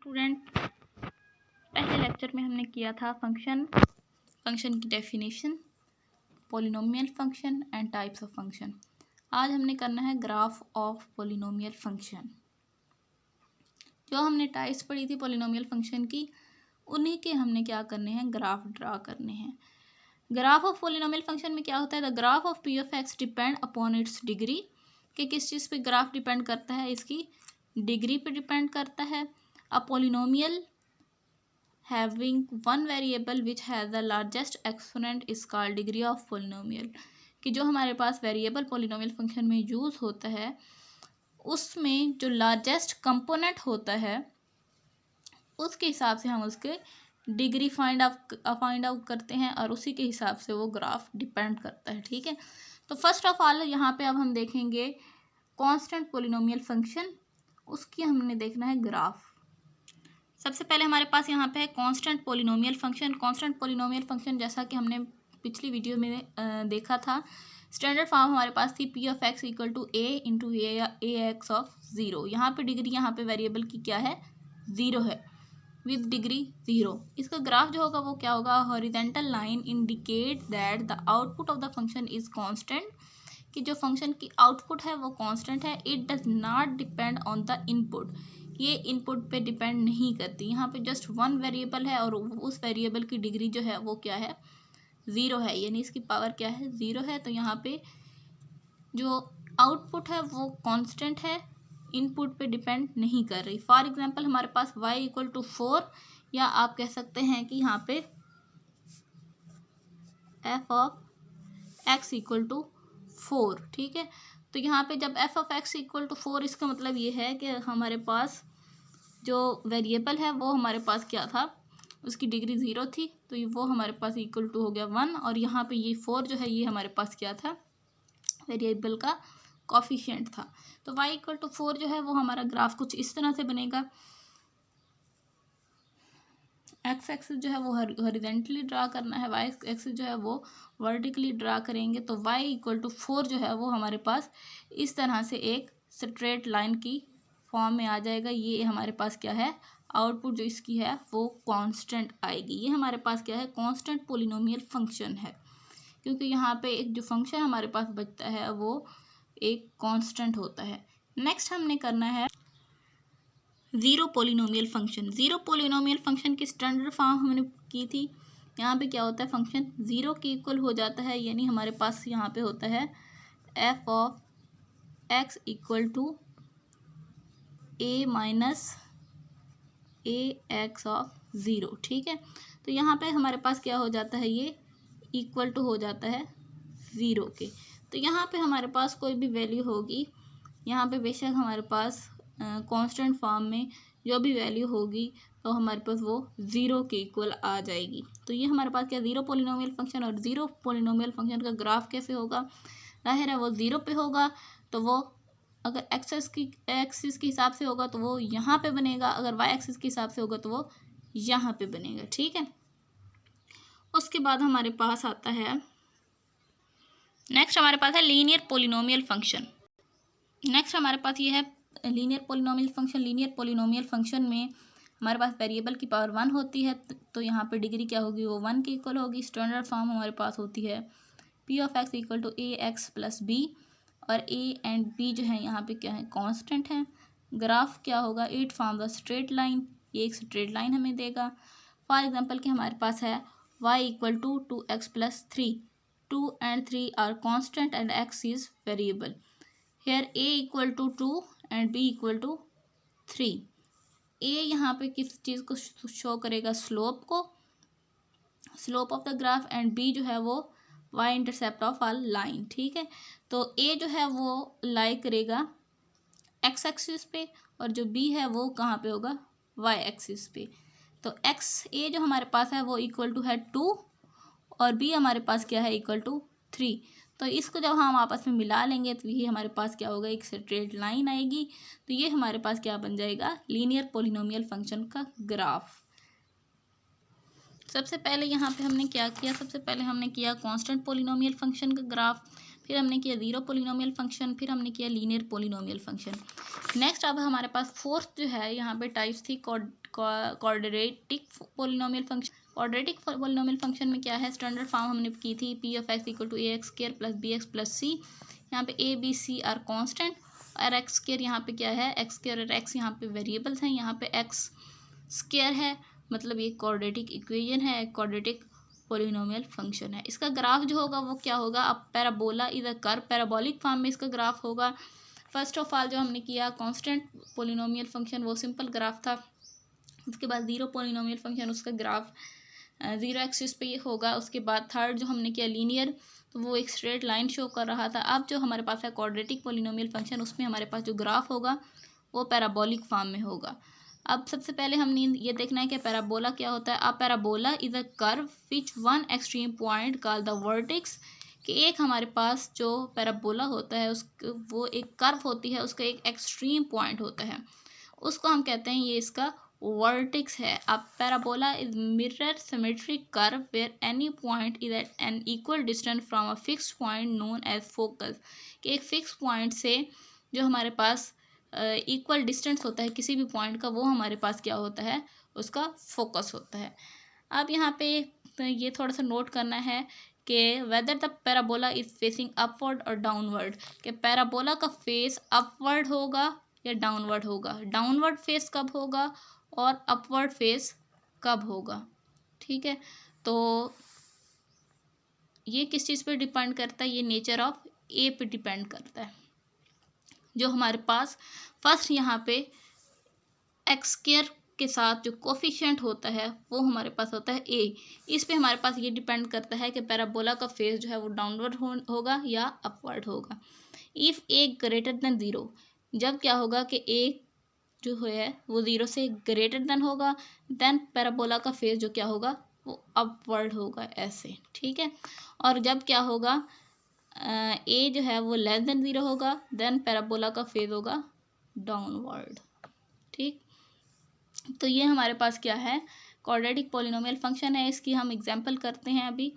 Student, पहले lecture में हमने किया था फंक्शन की definition, polynomial function and types of function. आज हमने करना है ग्राफ ऑफ पॉलिनोमियल फंक्शन। जो हमने टाइप्स पढ़ी थी पॉलिनोमियल फंक्शन की, उन्हीं के हमने क्या करने हैं, ग्राफ ड्रा करने हैं। ग्राफ ऑफ पॉलिनोमियल फंक्शन में क्या होता है, the graph of P of x depend upon its degree, कि किस चीज़ पे ग्राफ डिपेंड करता है, इसकी डिग्री पे डिपेंड करता है। A polynomial having one variable which has the largest exponent is called degree of polynomial, कि जो हमारे पास वेरिएबल पॉलिनोमियल फंक्शन में यूज़ होता है उसमें जो लार्जेस्ट कंपोनेंट होता है उसके हिसाब से हम उसके डिग्री फाइंड आउट करते हैं और उसी के हिसाब से वो ग्राफ डिपेंड करता है। ठीक है, तो फर्स्ट ऑफ ऑल यहाँ पे अब हम देखेंगे कांस्टेंट पॉलिनोमियल फंक्शन, उसकी हमने देखना है ग्राफ। सबसे पहले हमारे पास यहाँ पे है constant polynomial function. Constant polynomial function जैसा कि हमने पिछली वीडियो में देखा था, स्टैंडर्ड फॉर्म हमारे पास थी p of x equal to a into a x of zero. यहाँ पे डिग्री, यहाँ पे वेरिएबल की क्या है, ज़ीरो है, विद डिग्री ज़ीरो। इसका ग्राफ जो होगा वो क्या होगा, horizontal line indicate that the output of the function is constant, कि जो फंक्शन की आउटपुट है वो कांस्टेंट है। It does not depend on the input, ये इनपुट पे डिपेंड नहीं करती। यहाँ पे जस्ट वन वेरिएबल है और उस वेरिएबल की डिग्री जो है वो क्या है, ज़ीरो है, यानी इसकी पावर क्या है, ज़ीरो है। तो यहाँ पे जो आउटपुट है वो कांस्टेंट है, इनपुट पे डिपेंड नहीं कर रही। फॉर एग्जांपल हमारे पास y इक्वल टू 4, या आप कह सकते हैं कि यहाँ पे f of x equal to 4। ठीक है, तो यहाँ पे जब f of x equal to 4, इसका मतलब ये है कि हमारे पास जो वेरिएबल है वो हमारे पास क्या था, उसकी डिग्री ज़ीरो थी, तो वो हमारे पास इक्वल टू हो गया 1, और यहाँ पे ये 4 जो है ये हमारे पास क्या था, वेरिएबल का कॉफिशिएंट था। तो y इक्वल टू 4 जो है वो हमारा ग्राफ कुछ इस तरह से बनेगा। एक्स एक्सिस जो है वो हॉरिजेंटली ड्रा करना है, वाई एक्सिस जो है वो वर्टिकली ड्रा करेंगे। तो y इक्वल टू 4 जो है वो हमारे पास इस तरह से एक स्ट्रेट लाइन की फॉर्म में आ जाएगा। ये हमारे पास क्या है, आउटपुट जो इसकी है वो कांस्टेंट आएगी। ये हमारे पास क्या है, कांस्टेंट पॉलिनोमियल फंक्शन है, क्योंकि यहाँ पे एक जो फंक्शन हमारे पास बचता है वो एक कांस्टेंट होता है। नेक्स्ट हमने करना है zero polynomial function. Zero polynomial function की स्टैंडर्ड फॉर्म हमने की थी। यहाँ पे क्या होता है, फंक्शन ज़ीरो के इक्वल हो जाता है, यानी हमारे पास यहाँ पे होता है f of x equal to a minus a x of zero. ठीक है, तो यहाँ पे हमारे पास क्या हो जाता है, ये इक्वल टू हो जाता है ज़ीरो के। तो यहाँ पे हमारे पास कोई भी वैल्यू होगी, यहाँ पे बेशक हमारे पास कांस्टेंट फॉर्म में जो भी वैल्यू होगी तो हमारे पास वो ज़ीरो के इक्वल आ जाएगी। तो ये हमारे पास क्या, ज़ीरो पॉलिनोमियल फंक्शन। और ज़ीरो पॉलिनोमियल फंक्शन का ग्राफ कैसे होगा, जाहिर है वो ज़ीरो पे होगा, तो वो अगर एक्सिस के हिसाब से होगा तो वो यहाँ पे बनेगा, अगर वाई एक्सिस के हिसाब से होगा तो वो यहाँ पे बनेगा। ठीक है, उसके बाद हमारे पास आता है, नेक्स्ट हमारे पास है लीनियर पॉलिनोमियल फंक्शन। नेक्स्ट हमारे पास ये है linear polynomial function. Linear polynomial function में हमारे पास वेरिएबल की पावर 1 होती है, तो यहाँ पे डिग्री क्या होगी, वो 1 के इक्वल होगी। स्टैंडर्ड फॉर्म हमारे पास होती है p of x equal to a x plus b, और ए एंड बी जो है यहाँ पे क्या है, कांस्टेंट है। ग्राफ क्या होगा, it form the straight line, ये एक स्ट्रेट लाइन हमें देगा। फॉर एग्जाम्पल कि हमारे पास है y equal to 2x plus 3, 2 and 3 are constant and x is variable. Here a equal to 2 and b equal to 3। a यहाँ पे किस चीज़ को शो करेगा, स्लोप को, slope of the graph, and b जो है वो y intercept of all line. ठीक है, तो a जो है वो लाई करेगा x एक्सिस पे, और जो b है वो कहाँ पे होगा, y एक्सिस पे। तो a जो हमारे पास है वो इक्वल टू है 2, और b हमारे पास क्या है, इक्वल टू 3। तो इसको जब हम आपस में मिला लेंगे तो ये हमारे पास क्या होगा, एक स्ट्रेट लाइन आएगी। तो ये हमारे पास क्या बन जाएगा, लीनियर पॉलिनोमियल फंक्शन का ग्राफ। सबसे पहले यहाँ पे हमने क्या किया, सबसे पहले हमने किया कांस्टेंट पॉलिनोमियल फंक्शन का ग्राफ, फिर हमने किया ज़ीरो पॉलिनोमियल फंक्शन, फिर हमने किया लीनियर पॉलिनोमियल फंक्शन। नेक्स्ट अब हमारे पास फोर्थ जो है यहाँ पे टाइप्स थी quadratic polynomial function. Quadratic polynomial function में क्या है, स्टैंडर्ड फॉर्म हमने की थी p of x equal to a x square plus b x plus c. यहाँ पे a b c are constant और एक्स स्क्वायर यहाँ पे क्या है, एक्स स्क्वायर और एक्स यहाँ पे वेरिएबल्स हैं, यहाँ पे एक्स स्क्वायर है, मतलब ये क्वाड्रेटिक इक्वेशन है, क्वाड्रेटिक पोलिनोमियल फंक्शन है। इसका ग्राफ जो होगा वो क्या होगा, अब parabola is a curve, parabolic form में इसका ग्राफ होगा। फर्स्ट ऑफ ऑल जो हमने किया कांस्टेंट पोलिनोमियल फंक्शन वो सिंपल ग्राफ था, उसके बाद ज़ीरो पोलिनोमियल फंक्शन उसका ग्राफ ज़ीरो एक्सिस पे होगा। उसके बाद थर्ड जो हमने किया लीनियर, तो वो एक स्ट्रेट लाइन शो कर रहा था। अब जो हमारे पास है क्वाड्रेटिक पोलिनोमियल फंक्शन, उसमें हमारे पास जो ग्राफ होगा वो पैराबोलिक फॉर्म में होगा। अब सबसे पहले हमने ये देखना है कि पैराबोला क्या होता है। अब parabola is a curve which one extreme point called the vertex, कि एक हमारे पास जो पैराबोला होता है वो एक कर्व होती है, उसका एक एक्सट्रीम पॉइंट होता है, उसको हम कहते हैं ये इसका वर्टेक्स है। अब parabola is mirror symmetric curve where any point is at an equal distance from a fix point known as focus, कि एक फिक्स पॉइंट से जो हमारे पास इक्वल डिस्टेंस होता है किसी भी पॉइंट का, वो हमारे पास क्या होता है, उसका फोकस होता है। अब यहाँ पे तो ये थोड़ा सा नोट करना है कि whether the parabola is facing upward और डाउनवर्ड, कि पैराबोला का फेस अपवर्ड होगा या डाउनवर्ड होगा, डाउनवर्ड फेस कब होगा और अपवर्ड फेस कब होगा। ठीक है, तो ये किस चीज़ पे डिपेंड करता है, ये नेचर ऑफ ए पे डिपेंड करता है। जो हमारे पास फर्स्ट यहाँ पे एक्स स्क्वायर के साथ जो कोफिशिएंट होता है वो हमारे पास होता है ए, इस पे हमारे पास ये डिपेंड करता है कि पैराबोला का फेस जो है वो डाउनवर्ड होगा या अपवर्ड होगा। If A greater than zero, जब क्या होगा कि ए जो है वो ज़ीरो से ग्रेटर देन होगा, देन पैराबोला का फेस जो क्या होगा वो अपवर्ड होगा ऐसे। ठीक है, और जब क्या होगा ए जो है वो लेस देन ज़ीरो होगा, देन पैराबोला का फेज होगा डाउनवर्ड। ठीक, तो ये हमारे पास क्या है, क्वाड्रेटिक पोलिनोमियल फंक्शन है। इसकी हम एग्जांपल करते हैं अभी।